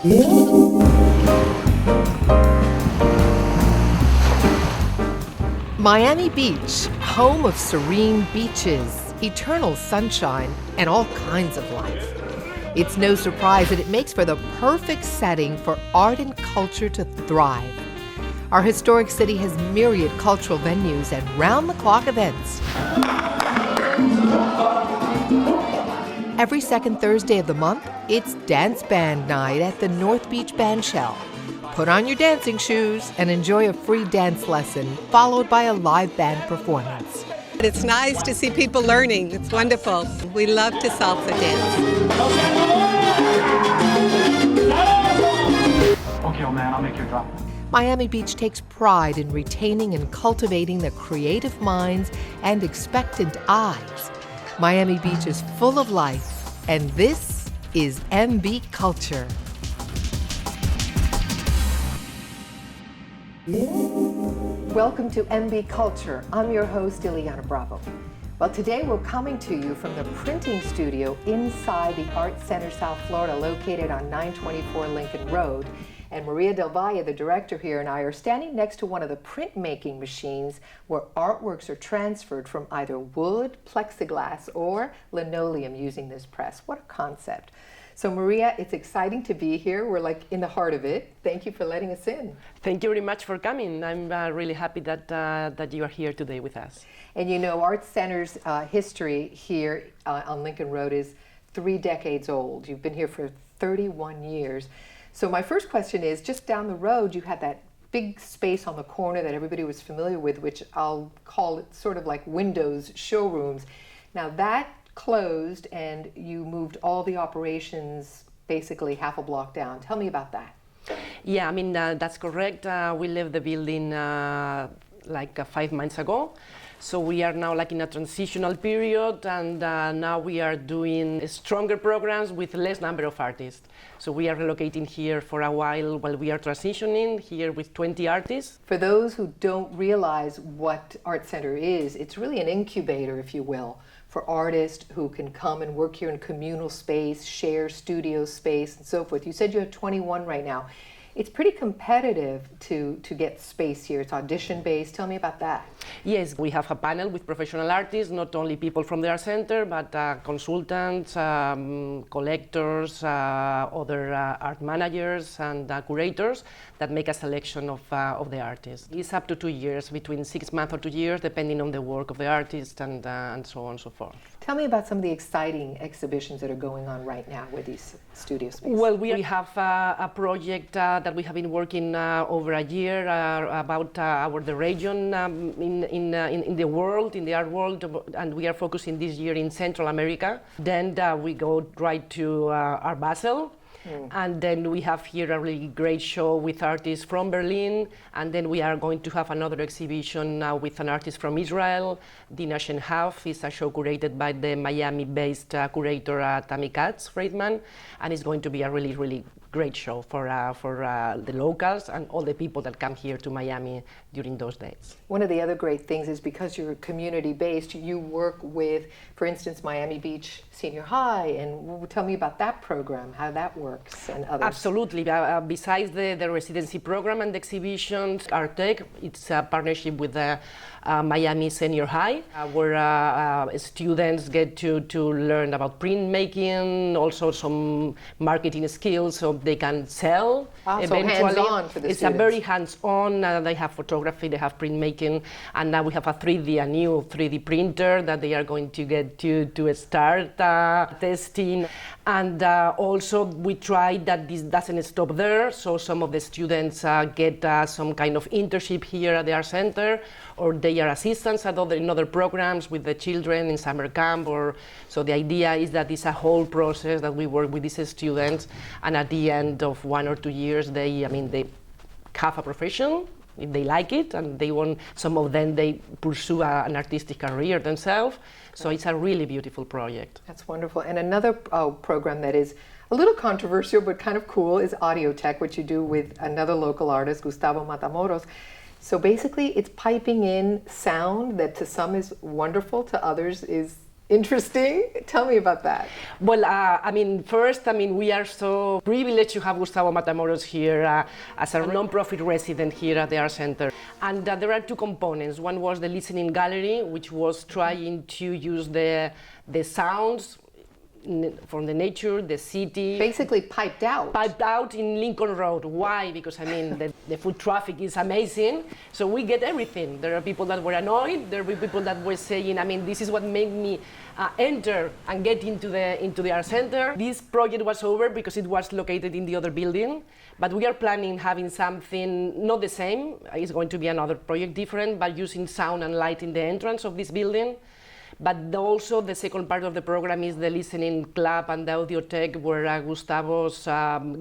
Miami Beach, home of serene beaches, eternal sunshine, and all kinds of life. It's no surprise that it makes for the perfect setting for art and culture to thrive. Our historic city has myriad cultural venues and round-the-clock events. Every second Thursday of the month, it's Dance Band Night at the North Beach Bandshell. Put on your dancing shoes and enjoy a free dance lesson, followed by a live band performance. It's nice to see people learning. It's wonderful. We love to salsa dance. Okay, old man, I'll make you a drop. Miami Beach takes pride in retaining and cultivating the creative minds and expectant eyes. Miami Beach is full of life, and this is MB Culture. Welcome to MB Culture. I'm your host, Ileana Bravo. Well, today we're coming to you from the printing studio inside the Art Center, South Florida, located on 924 Lincoln Road. And Maria Del Valle, the director here, and I are standing next to one of the printmaking machines where artworks are transferred from either wood, plexiglass, or linoleum using this press. What a concept. So Maria, it's exciting to be here. We're like in the heart of it. Thank you for letting us in. Thank you very much for coming. I'm really happy that you are here today with us. And you know, Art Center's history here on Lincoln Road is 3 decades old. You've been here for 31 years. So my first question is, just down the road, you had that big space on the corner that everybody was familiar with, which I'll call it sort of like windows showrooms. Now that closed and you moved all the operations basically half a block down. Tell me about that. Yeah, I mean, that's correct. We left the building 5 months ago. So we are now like in a transitional period, and now we are doing stronger programs with less number of artists. So we are relocating here for a while we are transitioning here with 20 artists. For those who don't realize what Art Center is, it's really an incubator, if you will, for artists who can come and work here in communal space, share studio space, and so forth. You said you have 21 right now. It's pretty competitive to get space here. It's audition-based. Tell me about that. Yes, we have a panel with professional artists, not only people from the Art Center, but consultants, collectors, other art managers, and curators that make a selection of the artists. It's up to 2 years, between 6 months or 2 years, depending on the work of the artist and so on and so forth. Tell me about some of the exciting exhibitions that are going on right now with these studio spaces. Well, we have a project that we have been working over a year about the region in the world, in the art world, and we are focusing this year in Central America. Then we go right to Art Basel. And then we have here a really great show with artists from Berlin, and then we are going to have another exhibition with an artist from Israel. Dina Shenhauf is a show curated by the Miami-based curator Tammy Katz-Friedman, and it's going to be a really, really great show for the locals and all the people that come here to Miami during those days. One of the other great things is because you're community-based, you work with, for instance, Miami Beach Senior High, and tell me about that program, how that works, and others. Absolutely. Besides the residency program and the exhibitions, Artec, it's a partnership with the Miami Senior High, where students get to learn about printmaking, also some marketing skills, so they can sell. So hands-on for the It's students. a very hands-on. They have photography, they have printmaking, and now we have a new 3D printer that they are going to get to start testing. And also we tried that this doesn't stop there, so some of the students get some kind of internship here at the Art Center, or they are assistants in other programs with the children in summer camp. So the idea is that it's a whole process that we work with these students, and at the end of 1 or 2 years, they have a profession, if they like it, and they want, some of them, they pursue an artistic career themselves. So it's a really beautiful project. That's wonderful. And another program that is a little controversial but kind of cool is Audio Tech, which you do with another local artist, Gustavo Matamoros. So basically it's piping in sound that to some is wonderful, to others is Interesting. Tell me about that. Well, first, we are so privileged to have Gustavo Matamoros here as a non-profit resident here at the Art Center. And there are two components. One was the listening gallery, which was trying to use the sounds from the nature, the city. Basically piped out. Piped out in Lincoln Road. Why? Because the foot traffic is amazing, so we get everything. There are people that were annoyed. There were people that were saying, this is what made me enter and get into the art center. This project was over because it was located in the other building, but we are planning having something not the same. It's going to be another project different, but using sound and light in the entrance of this building. But also the second part of the program is the listening club and the audiothek, where Gustavo's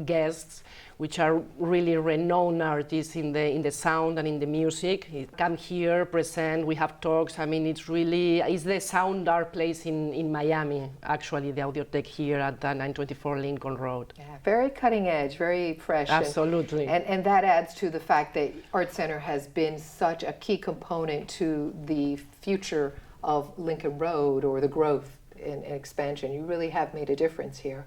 guests, which are really renowned artists in the sound and in the music, come here, present, we have talks. It's the sound art place in Miami, actually, the audiothek here at 924 Lincoln Road. Yeah, very cutting edge, very fresh. Absolutely. And that adds to the fact that Art Center has been such a key component to the future of Lincoln Road, or the growth and expansion. You really have made a difference here.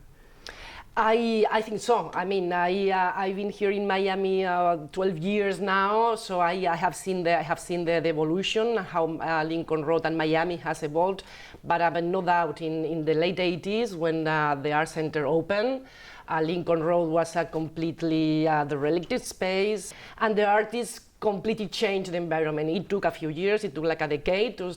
I think so. I've been here in Miami 12 years now, so I have seen the evolution, how Lincoln Road and Miami has evolved. But I have no doubt in the late 80s, when the Art Center opened, Lincoln Road was a completely derelict space, and the artists completely changed the environment. It took a few years, it took like a decade to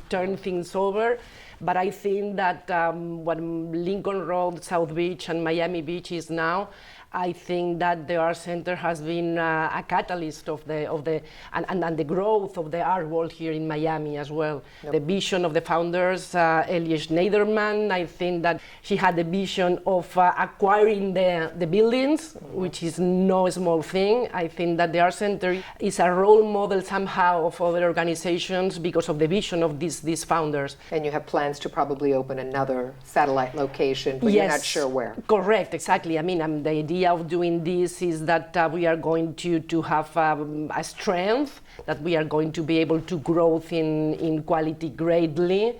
turn things over. But I think that what Lincoln Road, South Beach, and Miami Beach is now, I think that the Art Center has been a catalyst of the growth of the art world here in Miami as well. Yep. The vision of the founders, Elie Schneiderman, I think that she had the vision of acquiring the buildings, which is no small thing. I think that the Art Center is a role model somehow of other organizations because of the vision of these founders. And you have plans to probably open another satellite location, but yes, you're not sure where. Correct, exactly. The idea of doing this is that we are going to have a strength, that we are going to be able to grow in quality greatly.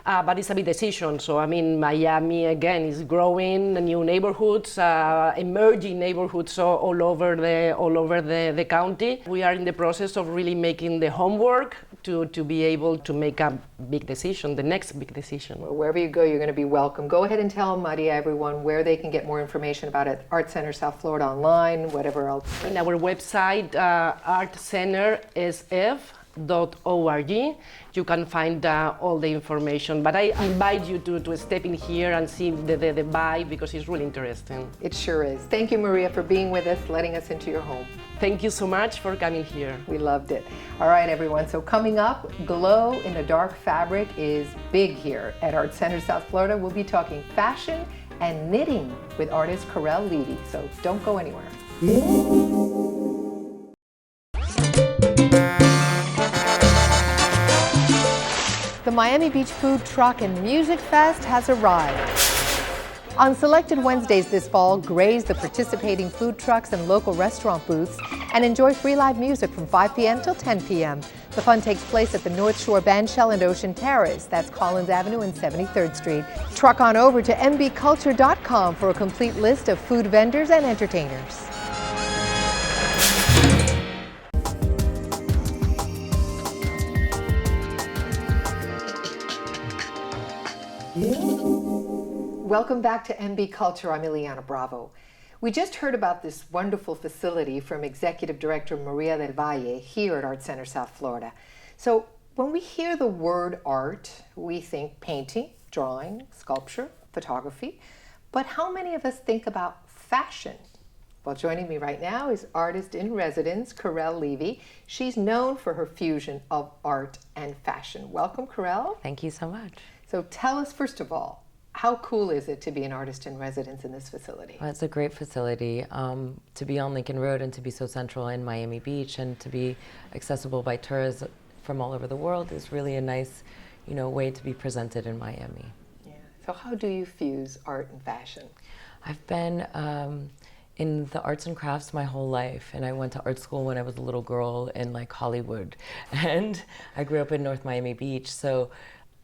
But it's a big decision. So Miami again is growing, new neighborhoods, emerging neighborhoods all over the county. We are in the process of really making the homework to be able to make a big decision, the next big decision. Well, wherever you go, you're going to be welcome. Go ahead and tell Maria, everyone, where they can get more information about it. Art Center South Florida online, whatever else. In our website, artcentersf.org, you can find all the information. But I invite you to step in here and see the vibe, because it's really interesting. It sure is. Thank you, Maria, for being with us, letting us into your home. Thank you so much for coming here. We loved it. All right, everyone. So coming up, glow in a dark fabric is big here at Art Center South Florida. We'll be talking fashion and knitting with artist Karel Levy. So don't go anywhere. The Miami Beach Food Truck and Music Fest has arrived. On selected Wednesdays this fall, graze the participating food trucks and local restaurant booths and enjoy free live music from 5 p.m. till 10 p.m. The fun takes place at the North Shore Bandshell and Ocean Terrace. That's Collins Avenue and 73rd Street. Truck on over to mbculture.com for a complete list of food vendors and entertainers. Welcome back to MB Culture. I'm Ileana Bravo. We just heard about this wonderful facility from Executive Director Maria del Valle here at Art Center South Florida. So when we hear the word art, we think painting, drawing, sculpture, photography. But how many of us think about fashion? Well, joining me right now is artist in residence, Karel Levy. She's known for her fusion of art and fashion. Welcome, Karel. Thank you so much. So tell us, first of all, how cool is it to be an artist in residence in this facility? Well, it's a great facility. To be on Lincoln Road and to be so central in Miami Beach and to be accessible by tourists from all over the world is really a nice, way to be presented in Miami. Yeah. So how do you fuse art and fashion? I've been in the arts and crafts my whole life, and I went to art school when I was a little girl in Hollywood, and I grew up in North Miami Beach. So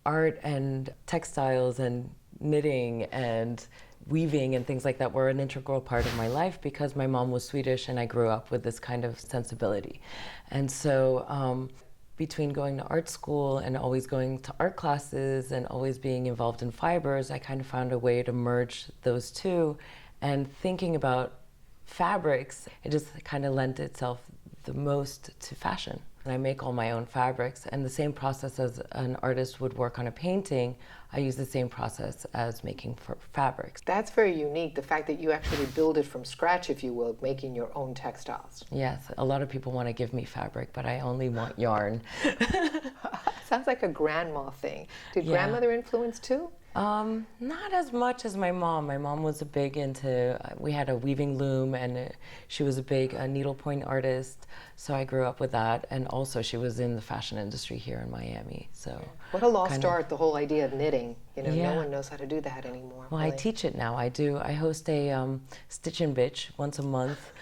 art and textiles and knitting and weaving and things like that were an integral part of my life because my mom was Swedish and I grew up with this kind of sensibility. And so between going to art school and always going to art classes and always being involved in fibers, I kind of found a way to merge those two. And thinking about fabrics, it just kind of lent itself the most to fashion. And I make all my own fabrics, and the same process as an artist would work on a painting, I use the same process as making for fabrics. That's very unique, the fact that you actually build it from scratch, if you will, making your own textiles. Yes, a lot of people want to give me fabric, but I only want yarn. Sounds like a grandma thing. Did Yeah. grandmother influence too? Not as much as my mom. My mom was a big into, we had a weaving loom, and she was a big needlepoint artist, so I grew up with that. And also she was in the fashion industry here in Miami. So What a lost kind of- art, the whole idea of knitting. You know, Yeah. no one knows how to do that anymore. Well, I really. teach it now. I do. I host a Stitch and Bitch once a month.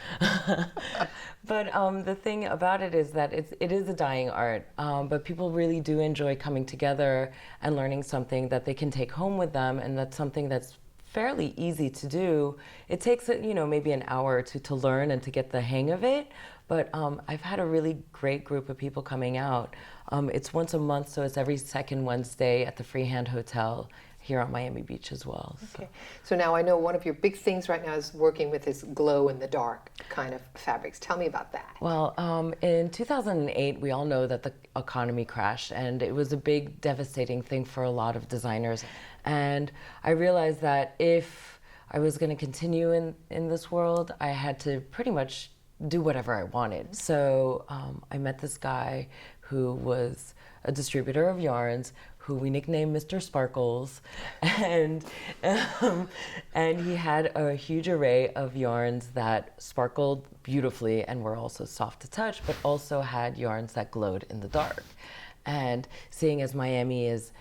But the thing about it is that it is a dying art. But people really do enjoy coming together and learning something that they can take home with them, and that's something that's fairly easy to do. It takes maybe an hour or two to learn and to get the hang of it. But I've had a really great group of people coming out. It's once a month, so it's every second Wednesday at the Freehand Hotel here on Miami Beach as well. Okay. So now I know one of your big things right now is working with this glow in the dark kind of fabrics. Tell me about that. Well, in 2008, we all know that the economy crashed, and it was a big, devastating thing for a lot of designers. And I realized that if I was going to continue in this world, I had to pretty much do whatever I wanted. So I met this guy who was a distributor of yarns, who we nicknamed Mr. Sparkles, and he had a huge array of yarns that sparkled beautifully and were also soft to touch, but also had yarns that glowed in the dark. And seeing as Miami is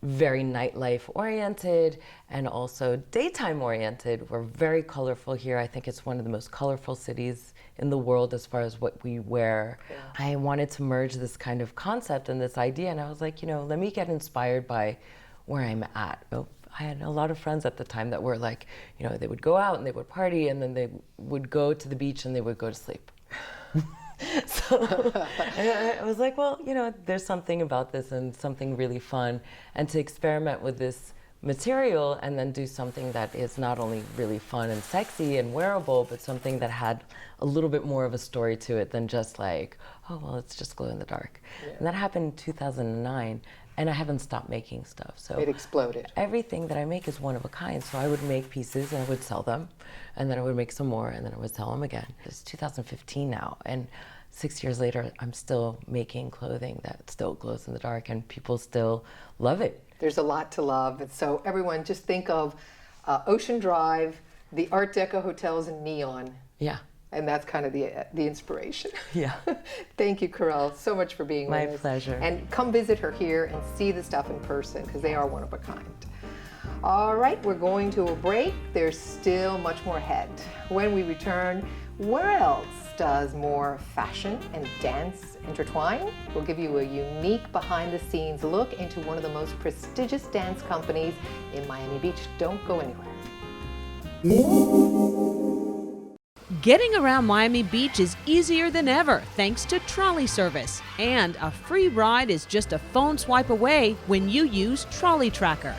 very nightlife oriented and also daytime oriented, we're very colorful here. I think it's one of the most colorful cities in the world as far as what we wear. Yeah. I wanted to merge this kind of concept and this idea, and I was like, let me get inspired by where I'm at. I had a lot of friends at the time that were like, they would go out and they would party, and then they would go to the beach and they would go to sleep. So and I was like, well, there's something about this and something really fun, and to experiment with this material and then do something that is not only really fun and sexy and wearable, but something that had a little bit more of a story to it than just like, oh, well, it's just glow in the dark. Yeah. And that happened in 2009, and I haven't stopped making stuff. So it exploded. Everything that I make is one of a kind. So I would make pieces and I would sell them, and then I would make some more, and then I would sell them again. It's 2015 now, and 6 years later, I'm still making clothing that still glows in the dark, and people still love it. There's a lot to love. And so everyone just think of Ocean Drive, the Art Deco hotels in neon. Yeah. And that's kind of the inspiration. Yeah. Thank you, Carell, so much for being with us. My pleasure. And come visit her here and see the stuff in person, because they are one of a kind. All right, we're going to a break. There's still much more ahead. When we return, where else does more fashion and dance intertwine? We'll give you a unique behind-the-scenes look into one of the most prestigious dance companies in Miami Beach. Don't go anywhere. Getting around Miami Beach is easier than ever thanks to trolley service. And a free ride is just a phone swipe away when you use Trolley Tracker.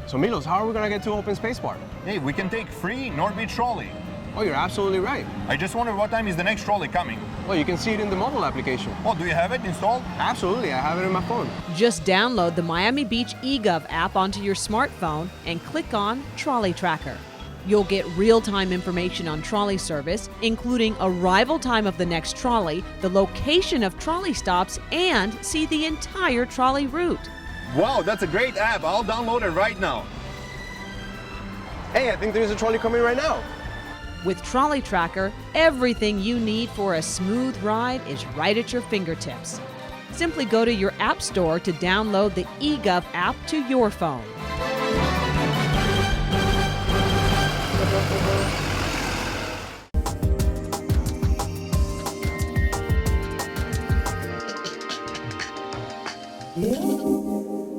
So Milos, how are we going to get to Open Space Bar? Hey, we can take free North Beach trolley. Oh, you're absolutely right. I just wonder what time is the next trolley coming. Well, you can see it in the mobile application. Oh, do you have it installed? Absolutely, I have it in my phone. Just download the Miami Beach eGov app onto your smartphone and click on Trolley Tracker. You'll get real-time information on trolley service, including arrival time of the next trolley, the location of trolley stops, and see the entire trolley route. Wow, that's a great app. I'll download it right now. Hey, I think there's a trolley coming right now. With Trolley Tracker, everything you need for a smooth ride is right at your fingertips. Simply go to your app store to download the eGov app to your phone.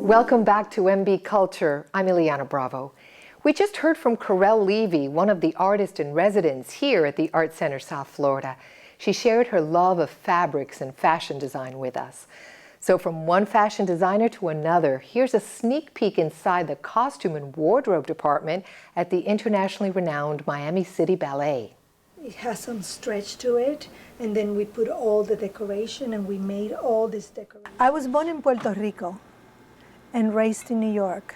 Welcome back to MB Culture. I'm Ileana Bravo. We just heard from Corel Levy, one of the artists in residence here at the Art Center South Florida. She shared her love of fabrics and fashion design with us. So from one fashion designer to another, here's a sneak peek inside the costume and wardrobe department at the internationally renowned Miami City Ballet. It has some stretch to it, and then we put all the decoration, and we made all this decoration. I was born in Puerto Rico and raised in New York.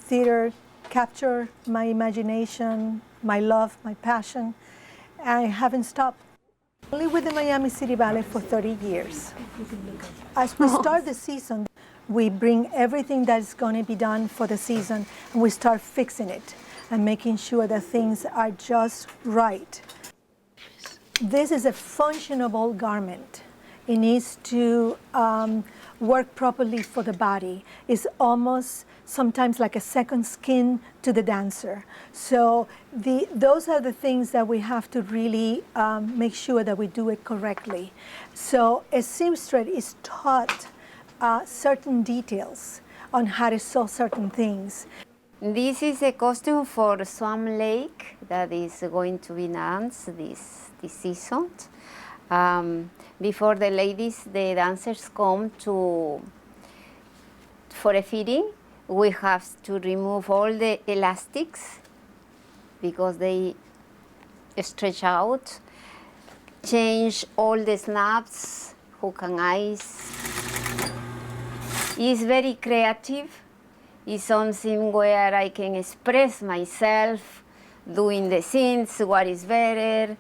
Theater captured my imagination, my love, my passion. I haven't stopped. Only with the Miami City Ballet for 30 years. As we start the season, we bring everything that's going to be done for the season, and we start fixing it and making sure that things are just right. This is a functionable garment. It needs to work properly for the body. It's almost sometimes like a second skin to the dancer. So those are the things that we have to really make sure that we do it correctly. So a seamstress is taught certain details on how to sew certain things. This is a costume for Swan Lake that is going to be danced this season. Before the ladies, the dancers come for a fitting. We have to remove all the elastics because they stretch out, change all the snaps, hook and eyes. It's very creative. It's something where I can express myself, doing the scenes, what is better.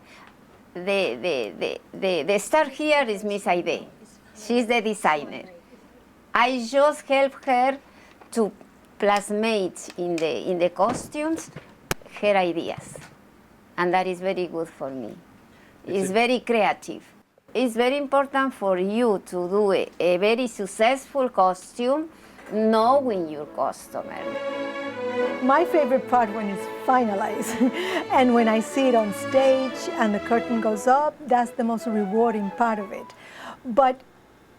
The star here is Miss Aide. She's the designer. I just help her to plasmate in the costumes her ideas, and that is very good for me. It's very creative. It's very important for you to do a very successful costume, knowing your customer. My favorite part when it's finalized and when I see it on stage and the curtain goes up, that's the most rewarding part of it. But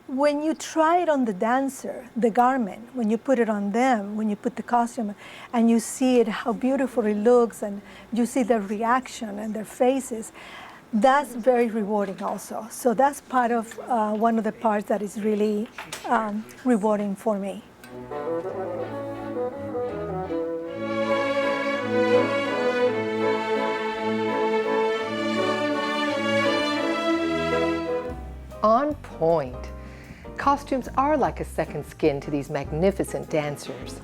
when you try it on the dancer, the garment, when you put it on them, when you put the costume and you see it, how beautiful it looks, and you see their reaction and their faces, that's very rewarding also. So that's part of one of the parts that is really rewarding for me. On point. Costumes are like a second skin to these magnificent dancers.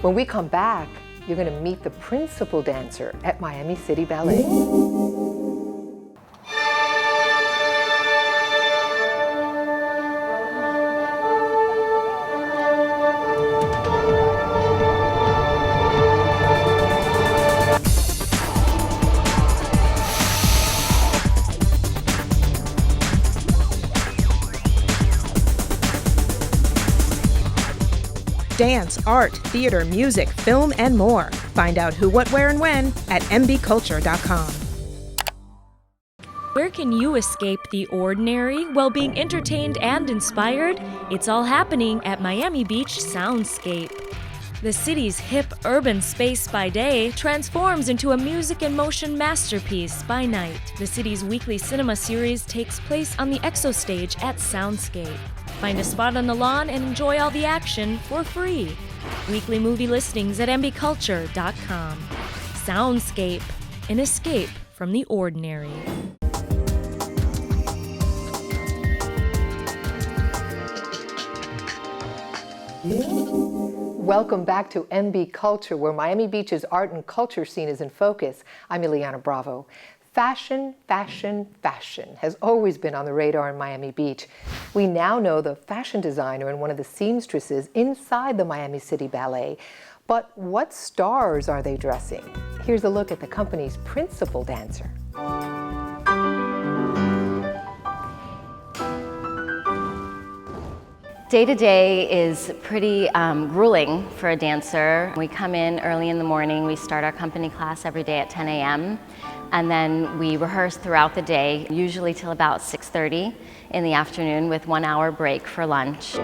When we come back, you're going to meet the principal dancer at Miami City Ballet. Dance, art, theater, music, film, and more. Find out who, what, where, and when at mbculture.com. Where can you escape the ordinary while being entertained and inspired? It's all happening at Miami Beach Soundscape. The city's hip urban space by day transforms into a music and motion masterpiece by night. The city's weekly cinema series takes place on the Exo stage at Soundscape. Find a spot on the lawn and enjoy all the action for free. Weekly movie listings at mbculture.com. Soundscape, an escape from the ordinary. Welcome back to MB Culture, where Miami Beach's art and culture scene is in focus. I'm Ileana Bravo. Fashion, fashion, fashion has always been on the radar in Miami Beach. We now know the fashion designer and one of the seamstresses inside the Miami City Ballet. But what stars are they dressing? Here's a look at the company's principal dancer. Day-to-day is pretty grueling for a dancer. We come in early in the morning, we start our company class every day at 10 a.m. and then we rehearse throughout the day, usually till about 6:30 in the afternoon with 1 hour break for lunch.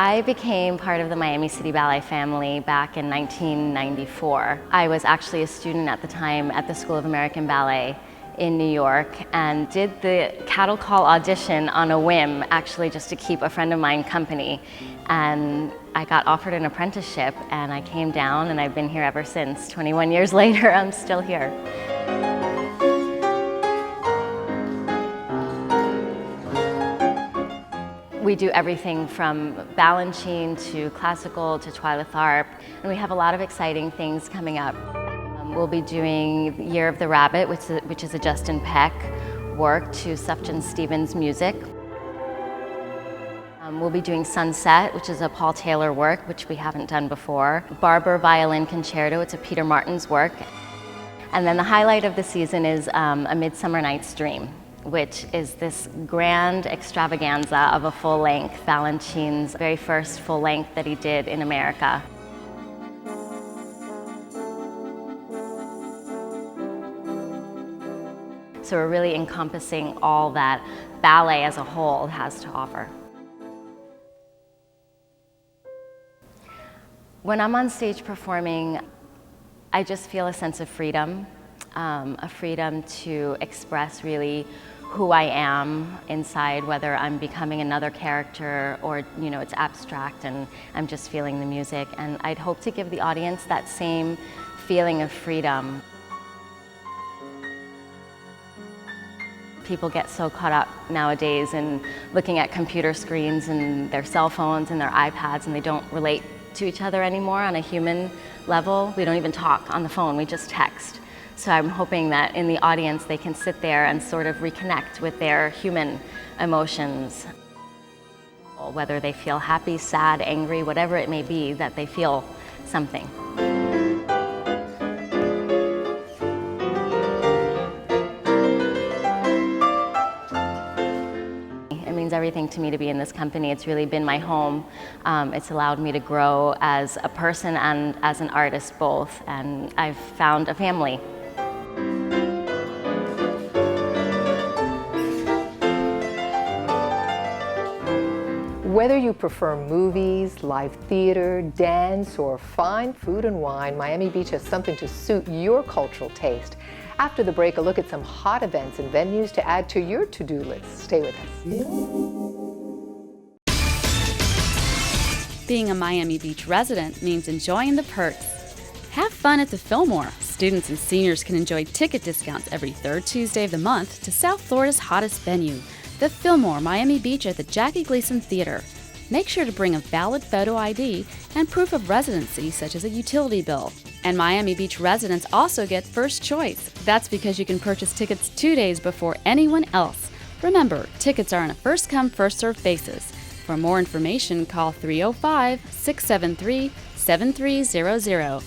I became part of the Miami City Ballet family back in 1994. I was actually a student at the time at the School of American Ballet in New York and did the cattle call audition on a whim, actually just to keep a friend of mine company. And I got offered an apprenticeship and I came down and I've been here ever since. 21 years later, I'm still here. We do everything from Balanchine to classical to Twyla Tharp, and we have a lot of exciting things coming up. We'll be doing Year of the Rabbit, which is a Justin Peck work to Sufjan Stevens music. We'll be doing Sunset, which is a Paul Taylor work, which we haven't done before. Barber Violin Concerto, it's a Peter Martin's work. And then the highlight of the season is A Midsummer Night's Dream, which is this grand extravaganza of a full-length, Balanchine's very first full-length that he did in America. So we're really encompassing all that ballet as a whole has to offer. When I'm on stage performing, I just feel a sense of freedom, a freedom to express really who I am inside, whether I'm becoming another character or, you know, it's abstract and I'm just feeling the music. And I'd hope to give the audience that same feeling of freedom. People get so caught up nowadays in looking at computer screens and their cell phones and their iPads, and they don't relate to each other anymore on a human level. We don't even talk on the phone, we just text. So I'm hoping that in the audience they can sit there and sort of reconnect with their human emotions. Whether they feel happy, sad, angry, whatever it may be, that they feel something. It means everything to me to be in this company. It's really been my home. It's allowed me to grow as a person and as an artist both, and I've found a family. Whether you prefer movies, live theater, dance, or fine food and wine, Miami Beach has something to suit your cultural taste. After the break, a look at some hot events and venues to add to your to-do list. Stay with us. Being a Miami Beach resident means enjoying the perks. Have fun at the Fillmore. Students and seniors can enjoy ticket discounts every third Tuesday of the month to South Florida's hottest venue, the Fillmore Miami Beach at the Jackie Gleason Theater. Make sure to bring a valid photo ID and proof of residency, such as a utility bill. And Miami Beach residents also get first choice. That's because you can purchase tickets 2 days before anyone else. Remember, tickets are on a first-come, first-served basis. For more information, call 305-673-7300.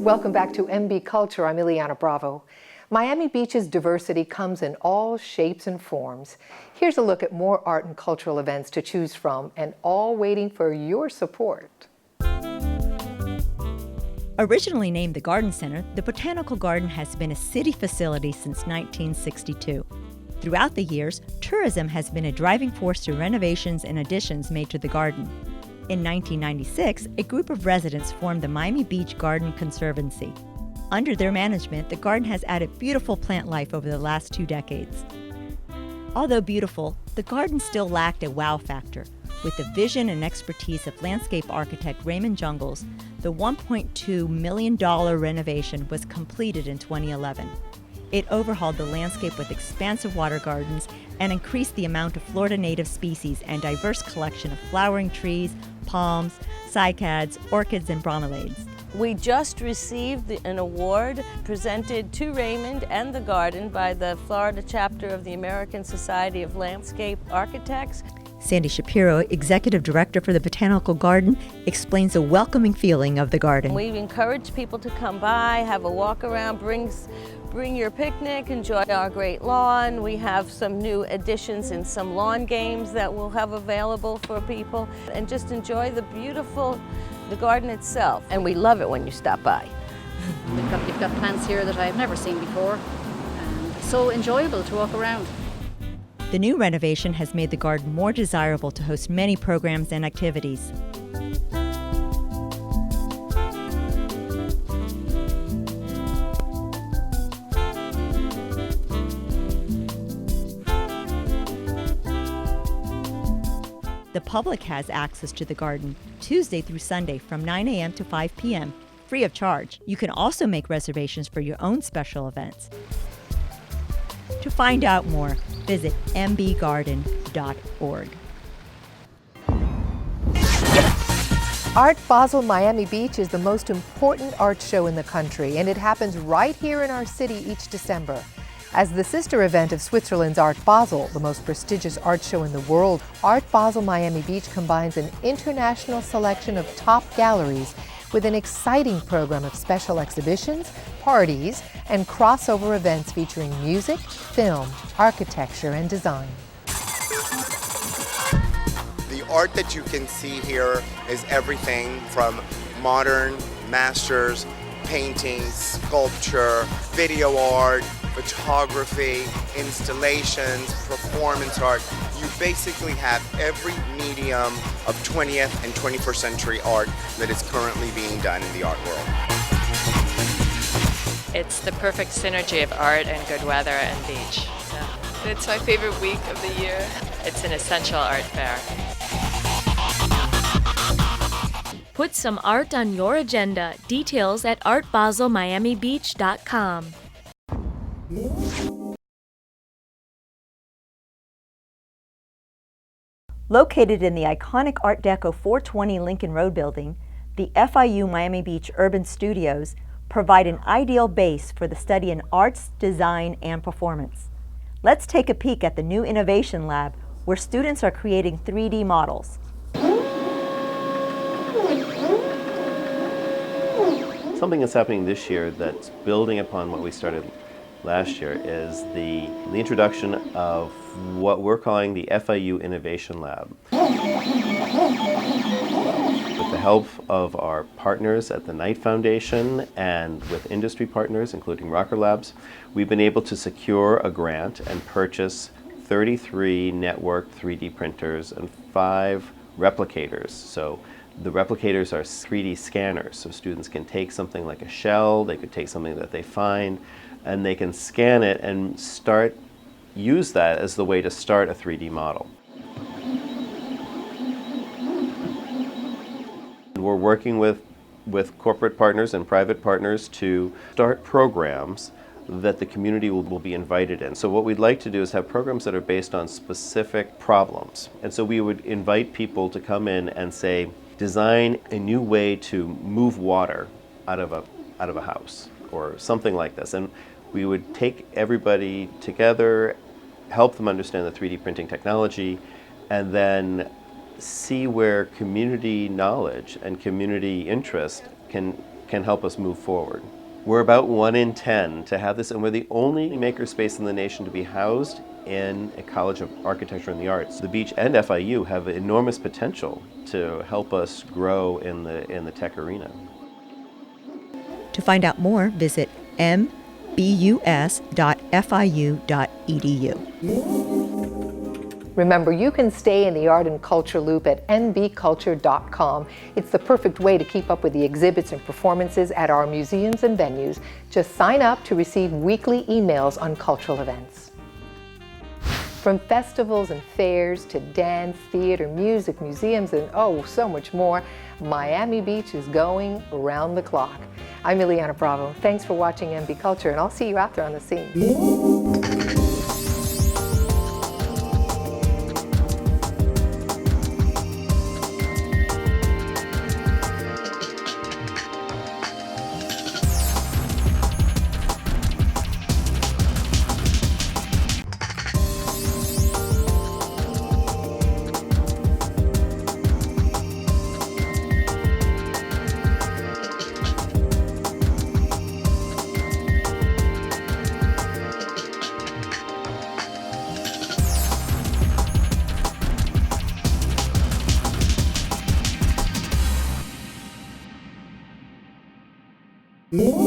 Welcome back to MB Culture. I'm Ileana Bravo. Miami Beach's diversity comes in all shapes and forms. Here's a look at more art and cultural events to choose from, and all waiting for your support. Originally named the Garden Center, the Botanical Garden has been a city facility since 1962. Throughout the years, tourism has been a driving force through renovations and additions made to the garden. In 1996, a group of residents formed the Miami Beach Garden Conservancy. Under their management, the garden has added beautiful plant life over the last 2 decades. Although beautiful, the garden still lacked a wow factor. With the vision and expertise of landscape architect Raymond Jungles, the $1.2 million renovation was completed in 2011. It overhauled the landscape with expansive water gardens and increased the amount of Florida native species and diverse collection of flowering trees, palms, cycads, orchids, and bromeliads. We just received an award presented to Raymond and the garden by the Florida chapter of the American Society of Landscape Architects. Sandy Shapiro, Executive Director for the Botanical Garden, explains the welcoming feeling of the garden. We encourage people to come by, have a walk around, bring your picnic, enjoy our great lawn. We have some new additions and some lawn games that we'll have available for people, and just enjoy the garden itself. And we love it when you stop by. You've got plants here that I've never seen before. so enjoyable to walk around. The new renovation has made the garden more desirable to host many programs and activities. The public has access to the garden Tuesday through Sunday from 9 a.m. to 5 p.m., free of charge. You can also make reservations for your own special events. To find out more, visit mbgarden.org. Art Basel Miami Beach is the most important art show in the country, and it happens right here in our city each December. As the sister event of Switzerland's Art Basel, the most prestigious art show in the world, Art Basel Miami Beach combines an international selection of top galleries with an exciting program of special exhibitions, parties, and crossover events featuring music, film, architecture, and design. The art that you can see here is everything from modern masters, painting, sculpture, video art, photography, installations, performance art. You basically have every medium of 20th and 21st century art that is currently being done in the art world. It's the perfect synergy of art and good weather and beach. So. It's my favorite week of the year. It's an essential art fair. Put some art on your agenda. Details at artbaselmiamibeach.com. Located in the iconic Art Deco 420 Lincoln Road building, the FIU Miami Beach Urban Studios provide an ideal base for the study in arts, design, and performance. Let's take a peek at the new Innovation Lab, where students are creating 3D models. Something that's happening this year that's building upon what we started last year is the introduction of what we're calling the FIU Innovation Lab. With the help of our partners at the Knight Foundation and with industry partners, including Rocker Labs, we've been able to secure a grant and purchase 33 networked 3D printers and 5 replicators. So the replicators are 3D scanners, so students can take something like a shell, they could take something that they find, and they can scan it and use that as the way to start a 3D model. We're working with corporate partners and private partners to start programs that the community will be invited in. So what we'd like to do is have programs that are based on specific problems. And so we would invite people to come in and say, design a new way to move water out of a house or something like this. And we would take everybody together, help them understand the 3D printing technology, and then see where community knowledge and community interest can help us move forward. We're about 1 in 10 to have this, and we're the only makerspace in the nation to be housed in a College of Architecture and the Arts. The beach and FIU have enormous potential to help us grow in the tech arena. To find out more, visit mbus.fiu.edu. Remember, you can stay in the art and culture loop at mbculture.com. It's the perfect way to keep up with the exhibits and performances at our museums and venues. Just sign up to receive weekly emails on cultural events. From festivals and fairs to dance, theater, music, museums, and oh, so much more, Miami Beach is going around the clock. I'm Ileana Bravo. Thanks for watching MB Culture, and I'll see you out there on the scene. Yeah.